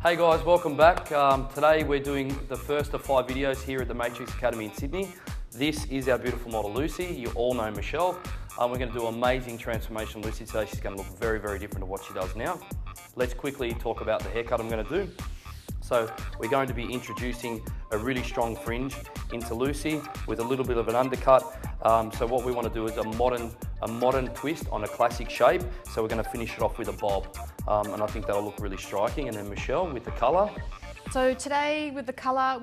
Hey guys, welcome back. Today we're doing the first of 5 videos here at the Matrix Academy in Sydney. This is our beautiful model Lucy. You all know Michelle. We're going to do amazing transformation Lucy today. She's going to look very, very different to what she does now. Let's quickly talk about the haircut I'm going to do. So we're going to be introducing a really strong fringe into Lucy with a little bit of an undercut. So what we want to do is a modern twist on a classic shape. So we're going to finish it off with a bob. And I think that'll look really striking. And then Michelle with the colour. So today with the colour,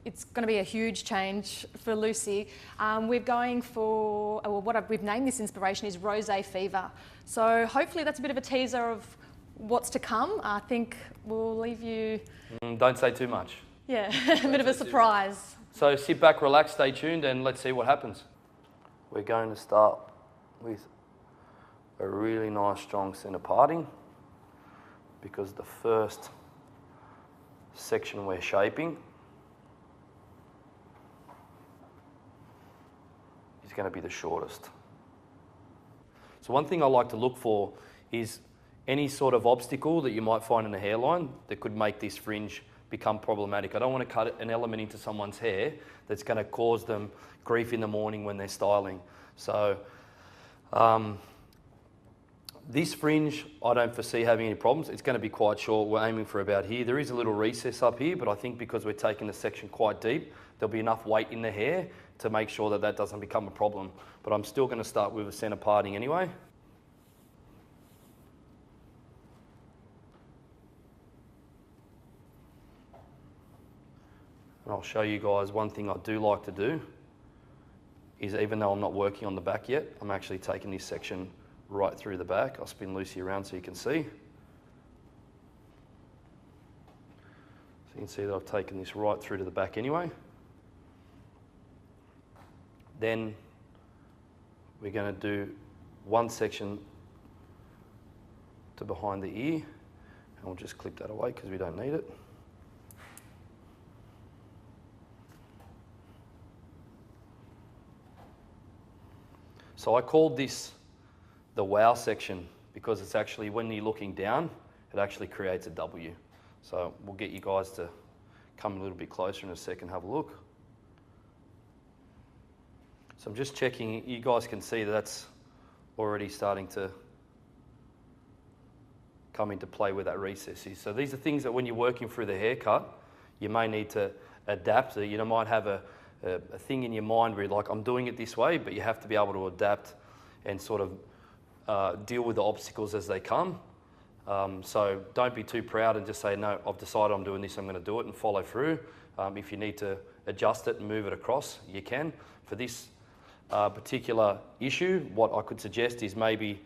it's going to be a huge change for Lucy. We're going for, well, what we've named this inspiration is Rosé Fever. So hopefully that's a bit of a teaser of what's to come. I think we'll leave you... Don't say too much. Yeah, a bit of a surprise. So sit back, relax, stay tuned, and let's see what happens. We're going to start with a really nice strong centre parting, because the first section we're shaping is going to be the shortest. So one thing I like to look for is any sort of obstacle that you might find in the hairline that could make this fringe become problematic. I don't want to cut an element into someone's hair that's going to cause them grief in the morning when they're styling. So this fringe, I don't foresee having any problems. It's going to be quite short. We're aiming for about here. There is a little recess up here, but I think because we're taking the section quite deep, there'll be enough weight in the hair to make sure that that doesn't become a problem. But I'm still going to start with a centre parting anyway. And I'll show you guys one thing I do like to do is, even though I'm not working on the back yet, I'm actually taking this section right through the back. I'll spin Lucy around so you can see. So you can see that I've taken this right through to the back anyway. Then we're going to do one section to behind the ear, and we'll just clip that away because we don't need it. So I called this the wow section because it's actually, when you're looking down, it actually creates a W. So we'll get you guys to come a little bit closer in a second, have a look. So I'm just checking, you guys can see that that's already starting to come into play where that recess is. So these are things that when you're working through the haircut, you may need to adapt. You might have a thing in your mind where you're like, I'm doing it this way, but you have to be able to adapt and sort of deal with the obstacles as they come. So don't be too proud and just say, no, I've decided I'm doing this, I'm going to do it, and follow through. If you need to adjust it and move it across, you can. For this particular issue, what I could suggest is maybe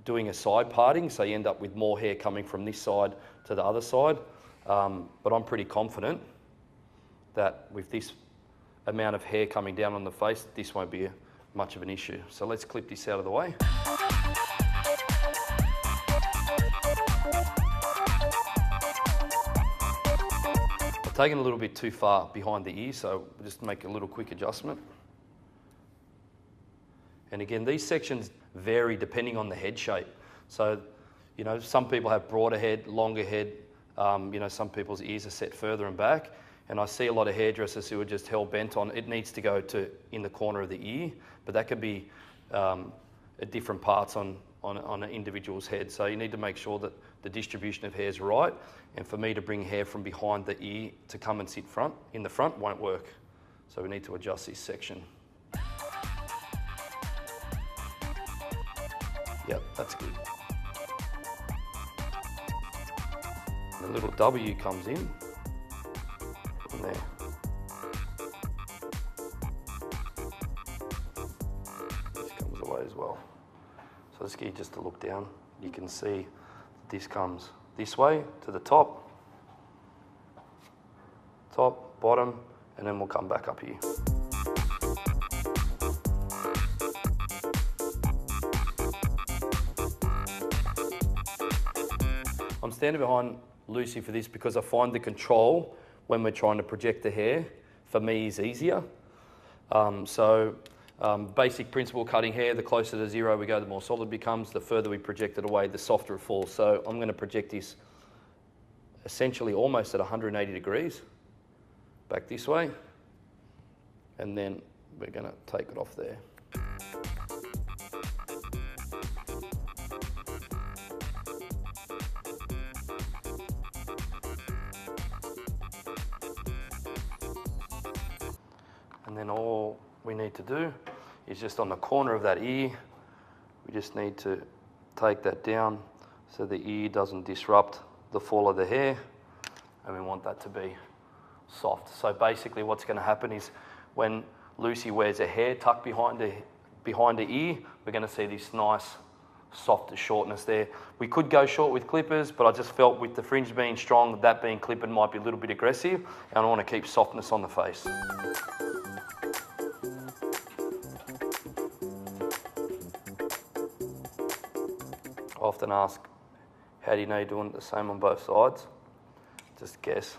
doing a side parting, so you end up with more hair coming from this side to the other side. But I'm pretty confident that with this amount of hair coming down on the face, this won't be much of an issue. So let's clip this out of the way. I've taken a little bit too far behind the ear, so we'll just make a little quick adjustment. And again, these sections vary depending on the head shape. So, you know, some people have broader head, longer head. You know, some people's ears are set further and back. And I see a lot of hairdressers who are just hell-bent on it needs to go to in the corner of the ear, but that could be at different parts on an individual's head. So you need to make sure that the distribution of hair is right. And for me to bring hair from behind the ear to come and sit in the front won't work. So we need to adjust this section. Yep, that's good. The little W comes in. There. This comes away as well. So let's get you just to look down. You can see this comes this way to the top, bottom, and then we'll come back up here. I'm standing behind Lucy for this because I find the control when we're trying to project the hair, for me, is easier. So Basic principle cutting hair, the closer to zero we go, the more solid it becomes. The further we project it away, the softer it falls. So I'm going to project this essentially almost at 180 degrees back this way, and then we're going to take it off there. And then all we need to do is just on the corner of that ear, we just need to take that down so the ear doesn't disrupt the fall of the hair, and we want that to be soft. So basically what's going to happen is when Lucy wears her hair tucked behind the ear, we're going to see this nice softer shortness there. We could go short with clippers, but I just felt with the fringe being strong, that being clippered might be a little bit aggressive, and I want to keep softness on the face. I often ask, how do you know you're doing the same on both sides? Just guess.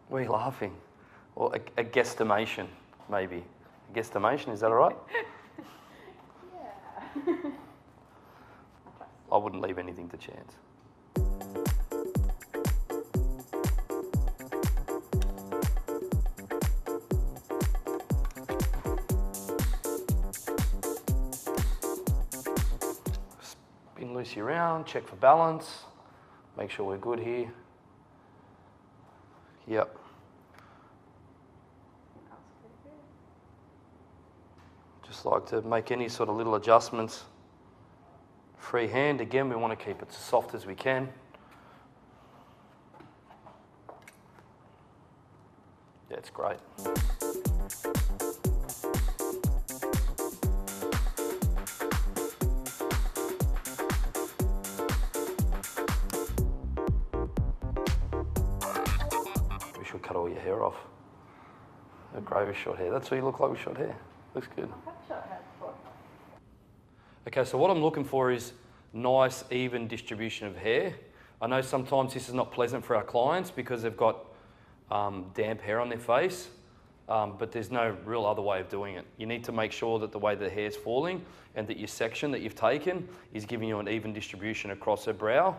Why are you laughing? Or a guesstimation, maybe. A guesstimation, is that all right? Yeah. I wouldn't leave anything to chance. Spin Lucy around, check for balance, make sure we're good here. Yep. Just like to make any sort of little adjustments. Free hand, again, we want to keep it as soft as we can. Yeah, it's great. We should cut all your hair off. A grayish short hair. That's what you look like with short hair. Looks good. Okay, so what I'm looking for is nice, even distribution of hair. I know sometimes this is not pleasant for our clients because they've got damp hair on their face, but there's no real other way of doing it. You need to make sure that the way the hair's falling and that your section that you've taken is giving you an even distribution across her brow,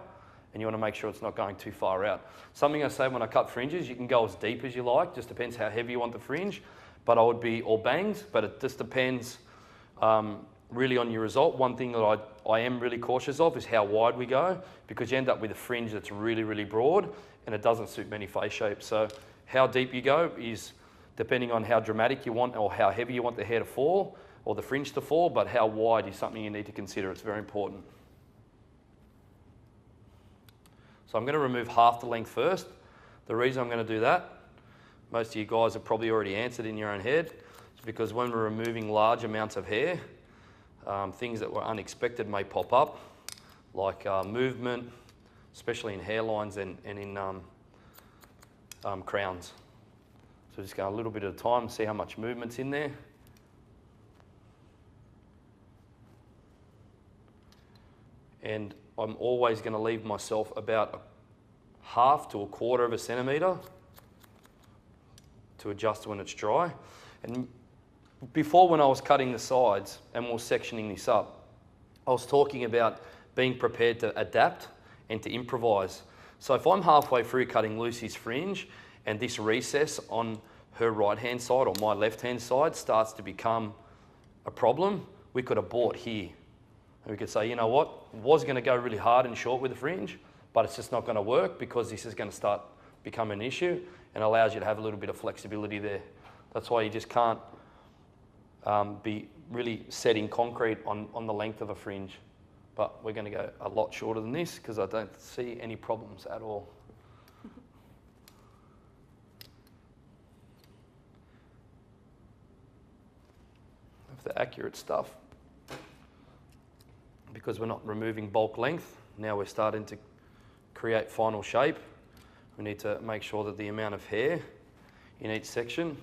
and you want to make sure it's not going too far out. Something I say when I cut fringes, you can go as deep as you like, just depends how heavy you want the fringe, but I would be, or bangs, but it just depends really on your result. One thing that I am really cautious of is how wide we go, because you end up with a fringe that's really, really broad and it doesn't suit many face shapes. So how deep you go is depending on how dramatic you want or how heavy you want the hair to fall or the fringe to fall, but how wide is something you need to consider. It's very important. So I'm going to remove half the length first. The reason I'm going to do that, most of you guys have probably already answered in your own head, is because when we're removing large amounts of hair, things that were unexpected may pop up, like movement, especially in hairlines and in crowns. So just go a little bit at a time, see how much movement's in there. And I'm always going to leave myself about a half to a quarter of a centimetre to adjust when it's dry. And before, when I was cutting the sides and we were sectioning this up, I was talking about being prepared to adapt and to improvise. So if I'm halfway through cutting Lucy's fringe and this recess on her right-hand side or my left-hand side starts to become a problem, we could abort here. And we could say, you know what, was going to go really hard and short with the fringe, but it's just not going to work because this is going to start becoming an issue, and allows you to have a little bit of flexibility there. That's why you just can't be really set in concrete on the length of a fringe. But we're going to go a lot shorter than this because I don't see any problems at all. Of the accurate stuff. Because we're not removing bulk length, now we're starting to create final shape. We need to make sure that the amount of hair in each section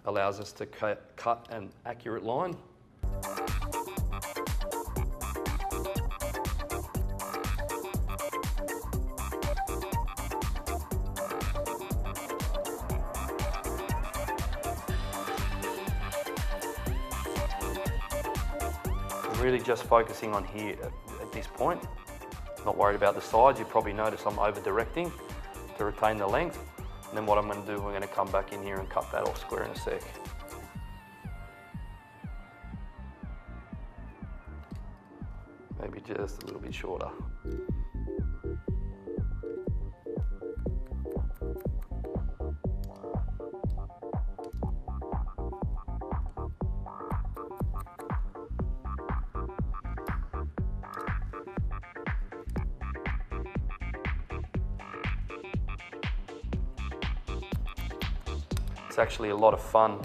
allows us to cut an accurate line. really just focusing on here at this point. Not worried about the sides. You probably notice I'm over-directing to retain the length. And then what I'm going to do, we're going to come back in here and cut that off square in a sec. Maybe just a little bit shorter. It's actually a lot of fun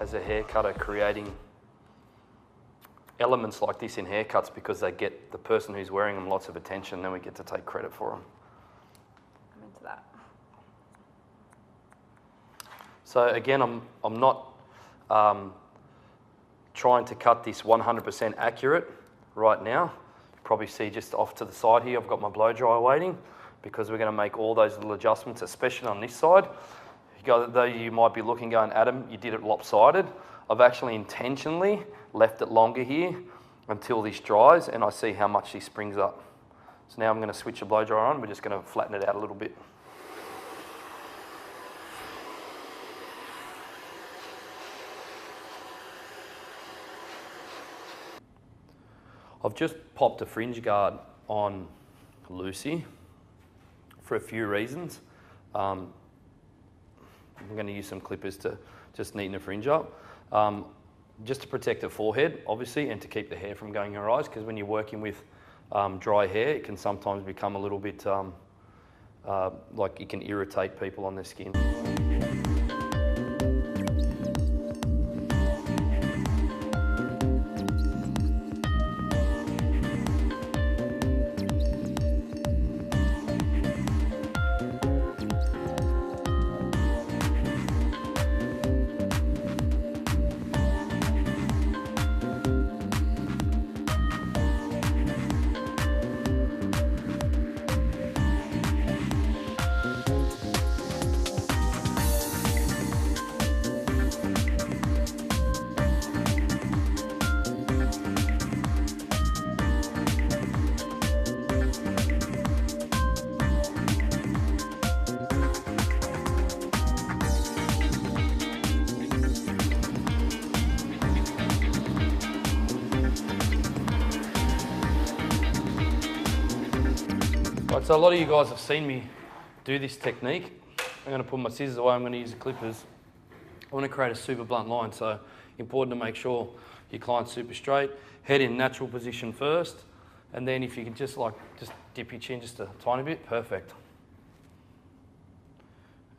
as a hair cutter creating elements like this in haircuts because they get the person who's wearing them lots of attention, then we get to take credit for them. I'm into that. So again, I'm not trying to cut this 100% accurate right now. You probably see just off to the side here, I've got my blow dryer waiting because we're going to make all those little adjustments, especially on this side. Though you might be looking going, Adam, you did it lopsided. I've actually intentionally left it longer here until this dries and I see how much this springs up. So now I'm going to switch the blow dryer on. We're just going to flatten it out a little bit. I've just popped a fringe guard on Lucy for a few reasons. I'm going to use some clippers to just neaten the fringe up. Just to protect the forehead, obviously, and to keep the hair from going in your eyes, because when you're working with dry hair, it can sometimes become a little bit like it can irritate people on their skin. So a lot of you guys have seen me do this technique. I'm going to put my scissors away, I'm going to use the clippers. I want to create a super blunt line, so important to make sure your client's super straight. Head in natural position first, and then if you can just dip your chin just a tiny bit, perfect.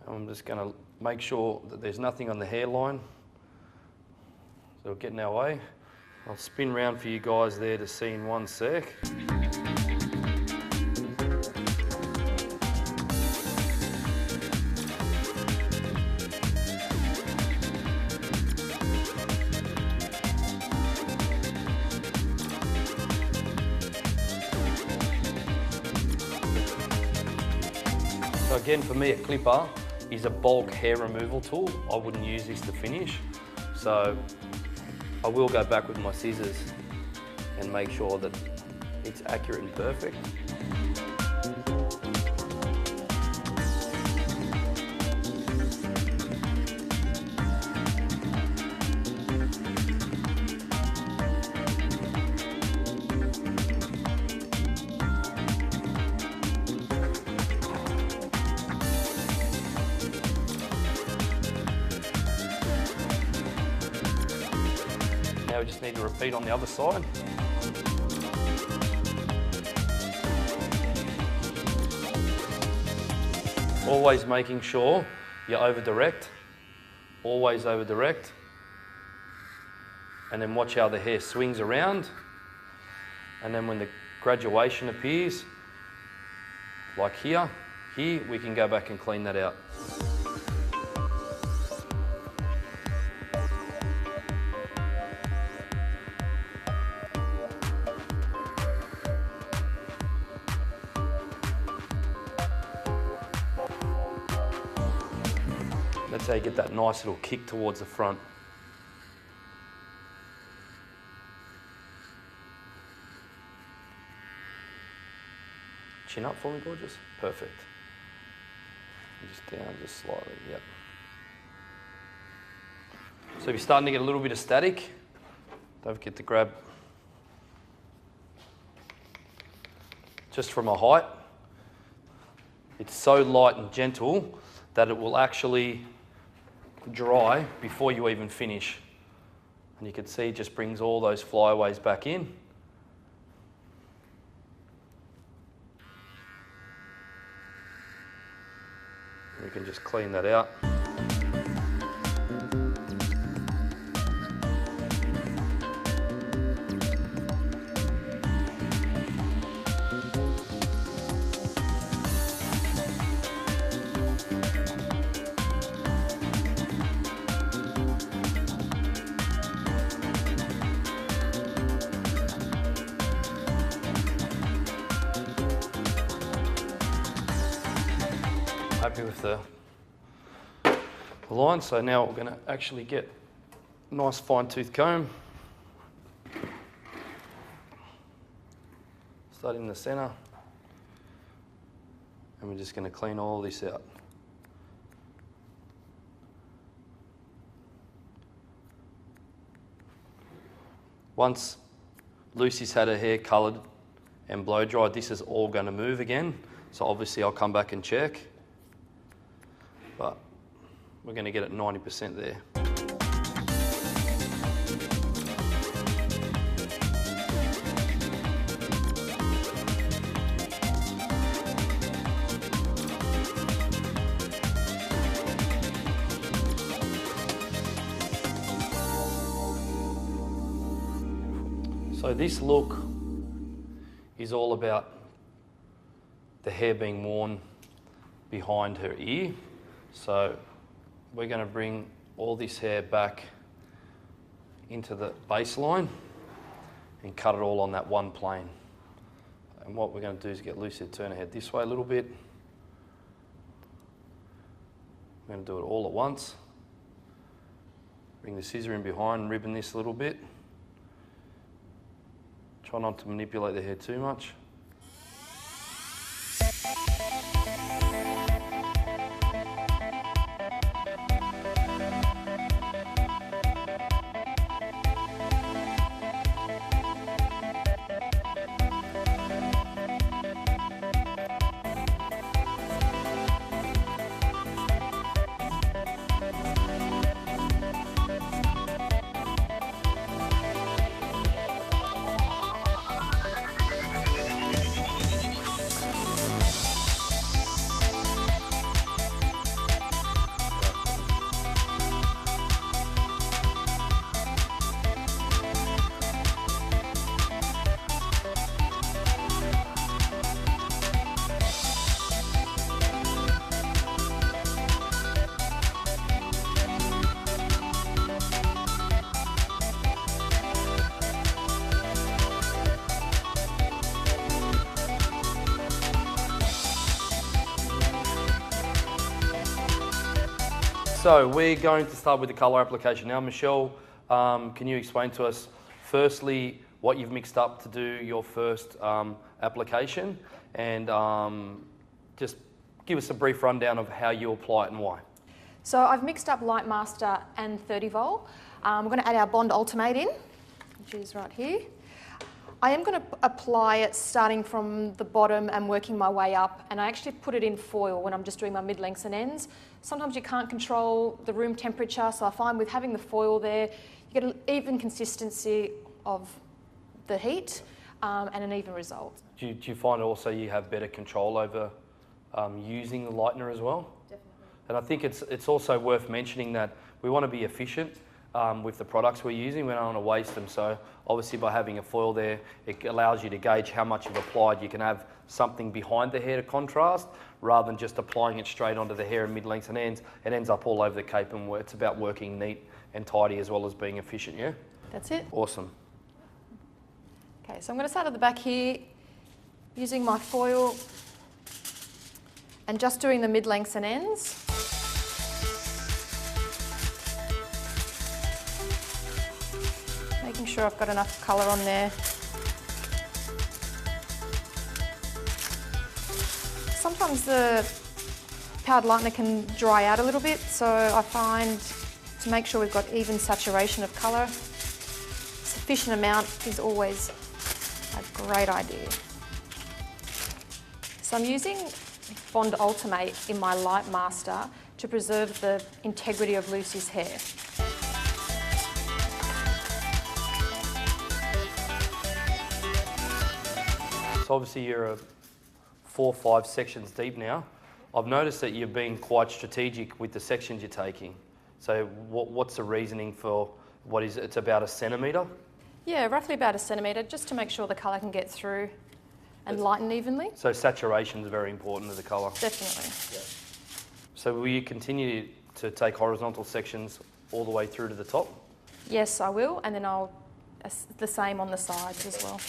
I'm just going to make sure that there's nothing on the hairline, so it'll get in our way. I'll spin round for you guys there to see in one sec. So again, for me, a clipper is a bulk hair removal tool. I wouldn't use this to finish. So I will go back with my scissors and make sure that it's accurate and perfect. Now we just need to repeat on the other side. Always making sure you over direct, always over direct, and then watch how the hair swings around, and then when the graduation appears, like here, we can go back and clean that out. That's how you get that nice little kick towards the front. Chin up for me, gorgeous. Perfect. And just down, just slightly, yep. So if you're starting to get a little bit of static, don't forget to grab just from a height. It's so light and gentle that it will actually dry before you even finish. And you can see it just brings all those flyaways back in. We can just clean that out. Happy with the line, so now we're going to actually get a nice fine tooth comb. Start in the centre, and we're just going to clean all this out. Once Lucy's had her hair coloured and blow dried, this is all going to move again, so obviously I'll come back and check. But we're going to get it 90% there. So this look is all about the hair being worn behind her ear. So we're going to bring all this hair back into the baseline and cut it all on that one plane. And what we're going to do is get Lucy to turn her head this way a little bit. We're going to do it all at once. Bring the scissor in behind and ribbon this a little bit. Try not to manipulate the hair too much. So we're going to start with the colour application now. Michelle, can you explain to us firstly what you've mixed up to do your first application, and just give us a brief rundown of how you apply it and why. So I've mixed up Light Master and 30 Vol. We're going to add our Bond Ultim8 in, which is right here. I am going to apply it starting from the bottom and working my way up, and I actually put it in foil when I'm just doing my mid-lengths and ends. Sometimes you can't control the room temperature, so I find with having the foil there, you get an even consistency of the heat and an even result. Do you find also you have better control over using the lightener as well? Definitely. And I think it's also worth mentioning that we want to be efficient with the products we're using. We don't want to waste them. So obviously by having a foil there, it allows you to gauge how much you've applied. You can have something behind the hair to contrast rather than just applying it straight onto the hair in mid-lengths and ends. It ends up all over the cape, and it's about working neat and tidy as well as being efficient, yeah? That's it. Awesome. Okay, so I'm going to start at the back here using my foil and just doing the mid-lengths and ends. Making sure I've got enough colour on there. sometimes the powder lightener can dry out a little bit, so I find to make sure we've got even saturation of colour, sufficient amount is always a great idea. So I'm using Bond Ultim8 in my Light Master to preserve the integrity of Lucy's hair. So obviously you're 4 or 5 sections deep now. I've noticed that you're being quite strategic with the sections you're taking. So what's the reasoning for what is it? It's about 1 centimetre? Yeah, roughly about 1 centimetre, just to make sure the colour can get through and lighten evenly. So saturation is very important to the colour. Definitely. Yeah. So will you continue to take horizontal sections all the way through to the top? Yes, I will, and then I'll the same on the sides as well.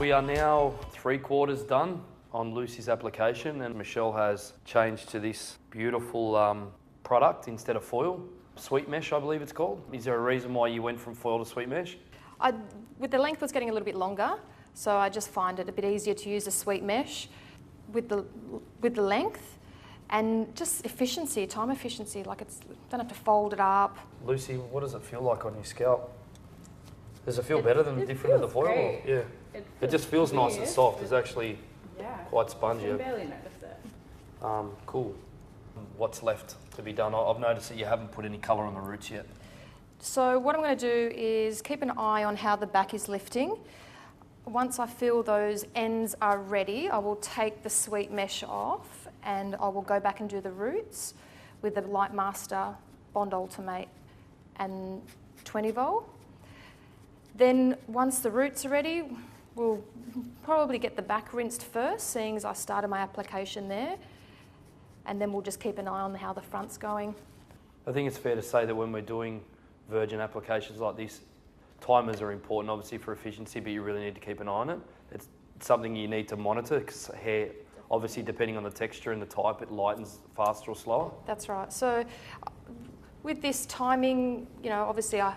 We are now 3/4 done on Lucy's application, and Michelle has changed to this beautiful product instead of foil. Sweet mesh, I believe it's called. Is there a reason why you went from foil to sweet mesh? With the length was getting a little bit longer, so I just find it a bit easier to use a sweet mesh with the length, and just efficiency, time efficiency. Like don't have to fold it up. Lucy, what does it feel like on your scalp? Does it feel better than different to the foil? Great. Yeah. It just feels nice and soft. It's actually quite I spongy. can barely notice it. Cool. What's left to be done? I've noticed that you haven't put any colour on the roots yet. So what I'm going to do is keep an eye on how the back is lifting. Once I feel those ends are ready, I will take the sweet mesh off and I will go back and do the roots with the Light Master, Bond Ultim8 and 20 vol. Then once the roots are ready, we'll probably get the back rinsed first, seeing as I started my application there. And then we'll just keep an eye on how the front's going. I think it's fair to say that when we're doing virgin applications like this, timers are important obviously for efficiency, but you really need to keep an eye on it. It's something you need to monitor because hair, obviously depending on the texture and the type, it lightens faster or slower. That's right. So with this timing, you know, obviously I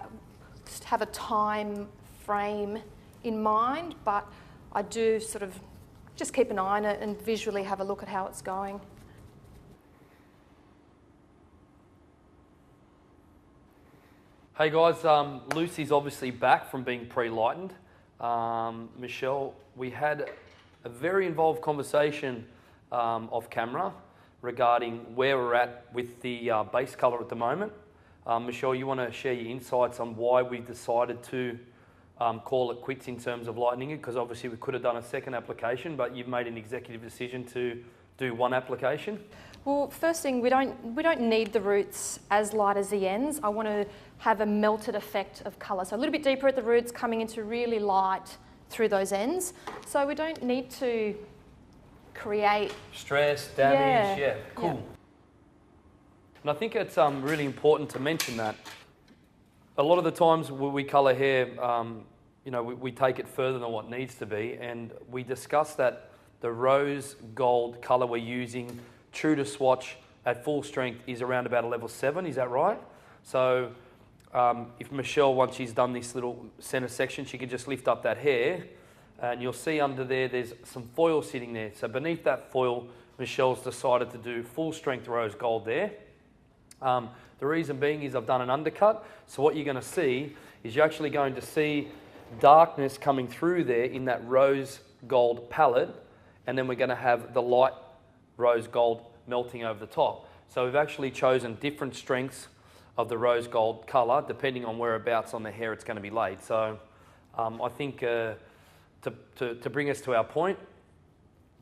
just have a time frame in mind, but I do sort of just keep an eye on it and visually have a look at how it's going. Hey guys, Lucy's obviously back from being pre-lightened. Michelle, we had a very involved conversation off camera regarding where we're at with the base colour at the moment. Michelle, you want to share your insights on why we decided to call it quits in terms of lightening it? Because obviously we could have done a second application, but you've made an executive decision to do one application. Well, first thing, we don't need the roots as light as the ends. I want to have a melted effect of colour. So a little bit deeper at the roots, coming into really light through those ends. So we don't need to create stress, damage, yeah. Cool. Yeah. And I think it's really important to mention that a lot of the times we colour hair, you know, we take it further than what needs to be, and we discussed that the rose gold colour we're using true to swatch at full strength is around about a level 7, is that right? So if Michelle, once she's done this little centre section, she can just lift up that hair and you'll see under there's some foil sitting there. So beneath that foil, Michelle's decided to do full strength rose gold there. The reason being is I've done an undercut. So what you're going to see is you're actually going to see darkness coming through there in that rose gold palette, and then we're going to have the light rose gold melting over the top. So we've actually chosen different strengths of the rose gold colour depending on whereabouts on the hair it's going to be laid. So I think to bring us to our point,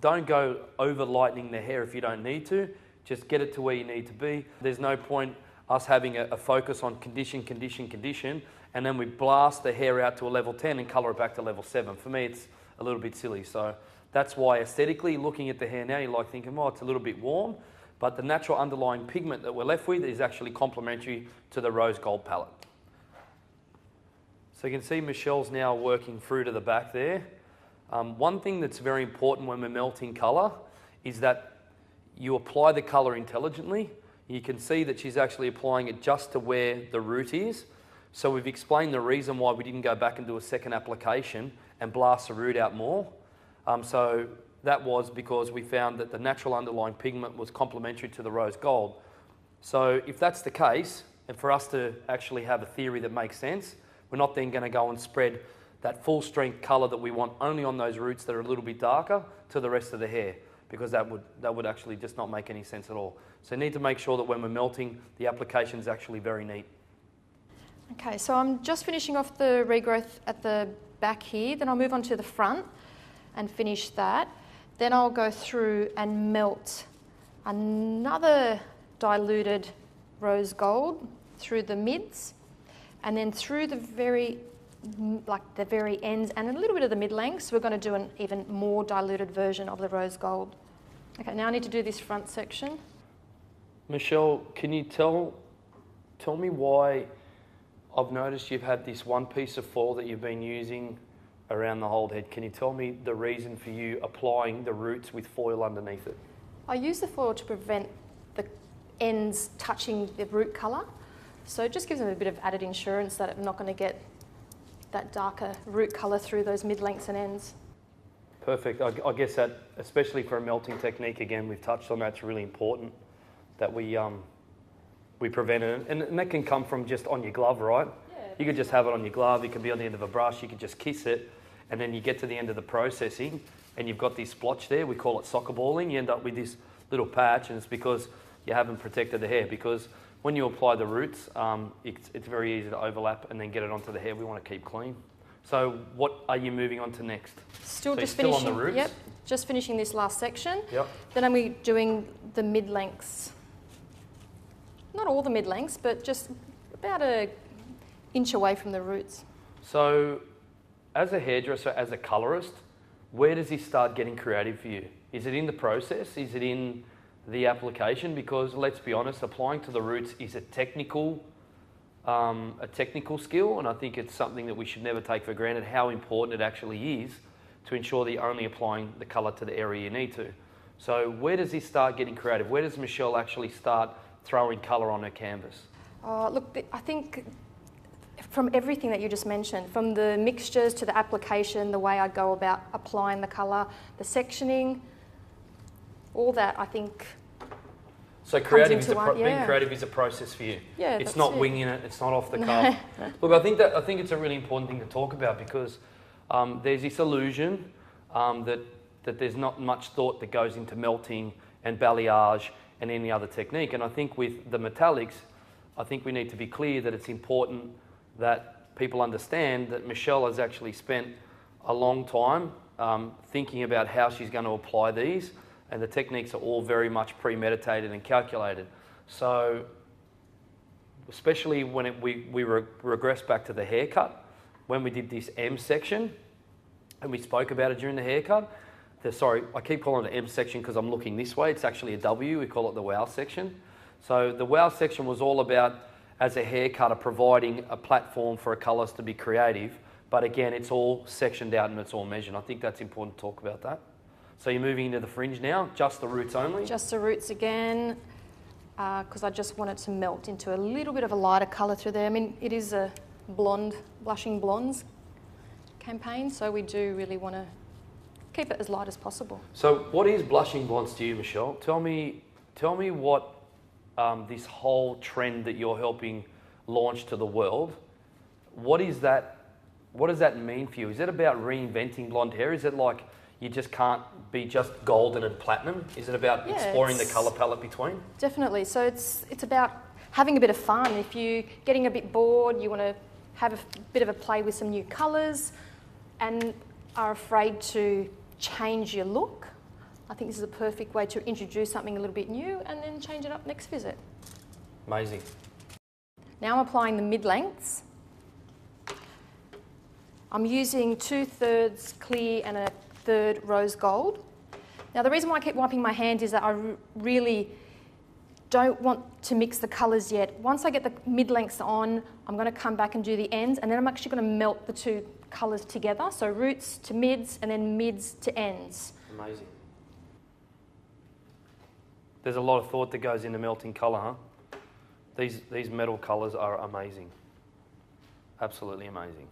don't go over lightening the hair if you don't need to. Just get it to where you need to be. There's no point us having a focus on condition, and then we blast the hair out to a level 10 and colour it back to level 7. For me, it's a little bit silly. So that's why aesthetically, looking at the hair now, you're like thinking, oh, it's a little bit warm, but the natural underlying pigment that we're left with is actually complementary to the rose gold palette. So you can see Michelle's now working through to the back there. One thing that's very important when we're melting colour is that you apply the colour intelligently. You can see that she's actually applying it just to where the root is. So we've explained the reason why we didn't go back and do a second application and blast the root out more. So that was because we found that the natural underlying pigment was complementary to the rose gold. So if that's the case, and for us to actually have a theory that makes sense, we're not then going to go and spread that full strength colour that we want only on those roots that are a little bit darker to the rest of the hair, because that would actually just not make any sense at all. So you need to make sure that when we're melting, the application is actually very neat. Okay, so I'm just finishing off the regrowth at the back here, then I'll move on to the front and finish that. Then I'll go through and melt another diluted rose gold through the mids, and then through the very ends and a little bit of the mid-lengths. We're going to do an even more diluted version of the rose gold. Okay, now I need to do this front section. Michelle, can you tell me why I've noticed you've had this one piece of foil that you've been using around the whole head? Can you tell me the reason for you applying the roots with foil underneath it? I use the foil to prevent the ends touching the root colour, so it just gives them a bit of added insurance that I'm not going to get that darker root colour through those mid-lengths and ends. Perfect. I guess that, especially for a melting technique, again, we've touched on that's really important, that we prevent it. And that can come from just on your glove, right? Yeah. You could just have it on your glove, it could be on the end of a brush, you could just kiss it, and then you get to the end of the processing and you've got this splotch there, we call it soccer balling, you end up with this little patch, and it's because you haven't protected the hair, because when you apply the roots, it's very easy to overlap and then get it onto the hair. We want to keep clean. So what are you moving on to next? Still so just still finishing. on the roots? Yep, just finishing this last section. Yep. Then I'm doing the mid-lengths. Not all the mid-lengths, but just about an inch away from the roots. So as a hairdresser, as a colourist, where does this start getting creative for you? Is it in the process? Is it in the application? Because let's be honest, applying to the roots is a technical skill, and I think it's something that we should never take for granted how important it actually is to ensure that you're only applying the colour to the area you need to. So where does this start getting creative? Where does Michelle actually start throwing colour on her canvas? Look, I think from everything that you just mentioned, from the mixtures to the application, the way I go about applying the colour, the sectioning, all that, I think. So creative being creative is a process for you. Yeah, it's not winging it. It's not off the cuff. Look, I think it's a really important thing to talk about, because there's this illusion that there's not much thought that goes into melting and balayage and any other technique. And I think with the metallics, I think we need to be clear that it's important that people understand that Michelle has actually spent a long time thinking about how she's going to apply these, and the techniques are all very much premeditated and calculated. So especially when we regress back to the haircut, when we did this M section, and we spoke about it during the haircut, I keep calling it the M section because I'm looking this way, it's actually a W, we call it the wow section. So the wow section was all about, as a hair cutter, providing a platform for a colourist to be creative, but again, it's all sectioned out and it's all measured. I think that's important to talk about that. So you're moving into the fringe now, just the roots only? Just the roots again, because I just want it to melt into a little bit of a lighter colour through there. I mean, it is a Blushing Blondes campaign, so we do really want to keep it as light as possible. So what is Blushing Blondes to you, Michelle? Tell me what this whole trend that you're helping launch to the world, what does that mean for you? Is it about reinventing blonde hair? Is it like you just can't be just golden and platinum? Is it about exploring the colour palette between? Definitely. So it's about having a bit of fun. If you're getting a bit bored, you want to have a bit of a play with some new colours and are afraid to change your look, I think this is a perfect way to introduce something a little bit new and then change it up next visit. Amazing. Now I'm applying the mid-lengths. I'm using 2/3 clear and a 1/3 rose gold. Now the reason why I keep wiping my hand is that I really don't want to mix the colours yet. Once I get the mid-lengths on, I'm going to come back and do the ends, and then I'm actually going to melt the two colours together. So roots to mids and then mids to ends. Amazing. There's a lot of thought that goes into melting colour, huh? These metal colours are amazing. Absolutely amazing.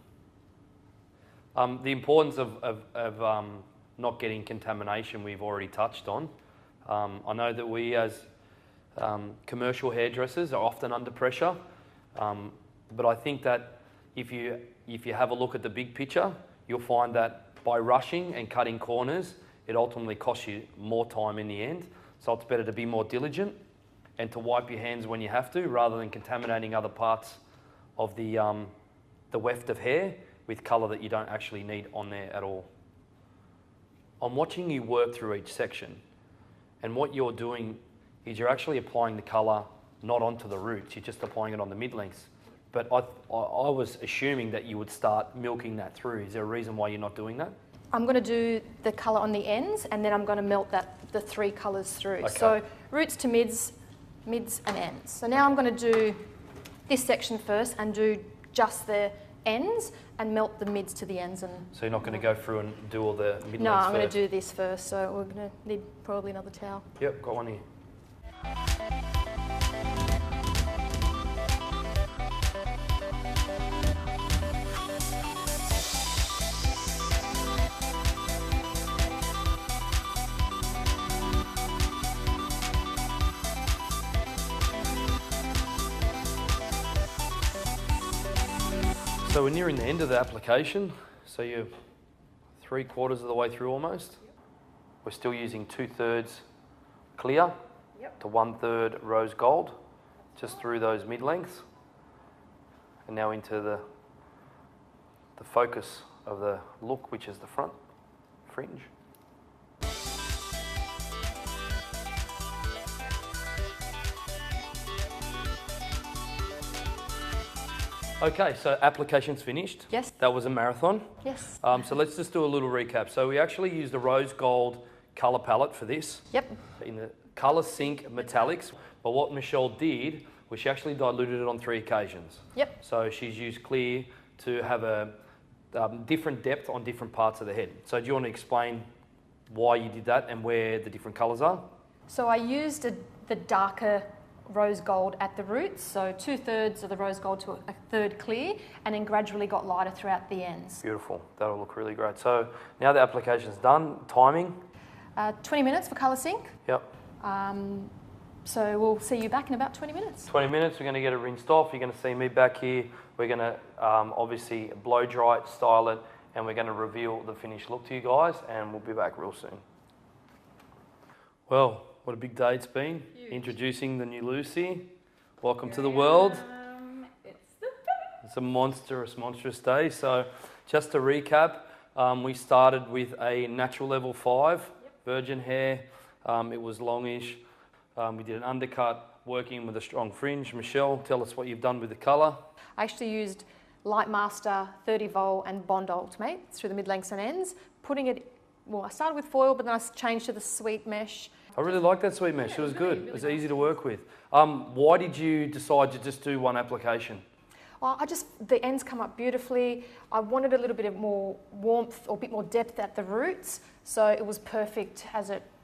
The importance of not getting contamination we've already touched on. I know that we as commercial hairdressers are often under pressure, but I think that if you have a look at the big picture, you'll find that by rushing and cutting corners, it ultimately costs you more time in the end. So it's better to be more diligent and to wipe your hands when you have to, rather than contaminating other parts of the weft of hair with colour that you don't actually need on there at all. I'm watching you work through each section, and what you're doing is you're actually applying the colour not onto the roots, you're just applying it on the mid-lengths. But I was assuming that you would start milking that through. Is there a reason why you're not doing that? I'm going to do the colour on the ends, and then I'm going to melt the 3 colours through. Okay. So roots to mids and ends. So now I'm going to do this section first and do just the ends and melt the mids to the ends. And So you're not going to go through and do all the mid-lengths no, I'm going first? to do this first. So we're going to need probably another towel. Yep, got one here. So we're nearing the end of the application. So you're 3/4 of the way through almost. We're still using 2/3 clear to 1/3 rose gold, just through those mid-lengths. And now into the focus of the look, which is the front fringe. Okay, so application's finished. Yes. That was a marathon. Yes. So let's just do a little recap. So we actually used a rose gold colour palette for this. Yep. In the Colour Sync Metallics. But what Michelle did was she actually diluted it on 3 occasions. Yep. So she's used clear to have a different depth on different parts of the head. So do you want to explain why you did that and where the different colours are? So I used the darker rose gold at the roots, so 2/3 of the rose gold to 1/3 clear, and then gradually got lighter throughout the ends. Beautiful. That'll look really great. So now the application's done. Timing? 20 minutes for Colour Sync. Yep. So we'll see you back in about 20 minutes. 20 minutes, we're going to get it rinsed off. You're going to see me back here. We're going to obviously blow dry it, style it, and we're going to reveal the finished look to you guys, and we'll be back real soon. Well, what a big day it's been. Huge. Introducing the new Lucy. Welcome to the world. It's the best. It's a monstrous day. So just to recap, we started with a natural level 5, virgin hair. It was longish. We did an undercut, working with a strong fringe. Michelle, tell us what you've done with the colour. I actually used Light Master, 30 Vol and Bond Ultim8 through the mid-lengths and ends, putting it, well, I started with foil, but then I changed to the sweet mesh. I really like that sweet mesh. It was good. It was easy to work with. Why did you decide to just do one application? Well, the ends come up beautifully. I wanted a little bit of more warmth or a bit more depth at the roots, so it was perfect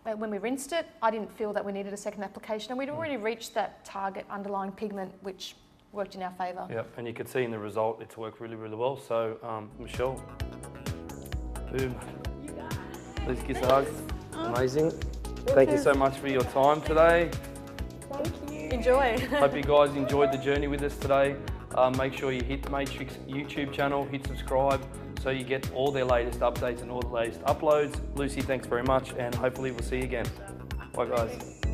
when we rinsed it. I didn't feel that we needed a second application, and we'd already reached that target underlying pigment, which worked in our favour. Yep, and you could see in the result it's worked really, really well. So, Michelle, boom. You got it. Please kiss a hug. Amazing. Thank you so much for your time today. Thank you. Enjoy. Hope you guys enjoyed the journey with us today. Make sure you hit Matrix YouTube channel, hit subscribe, so you get all their latest updates and all the latest uploads. Lucy, thanks very much, and hopefully we'll see you again. Bye guys.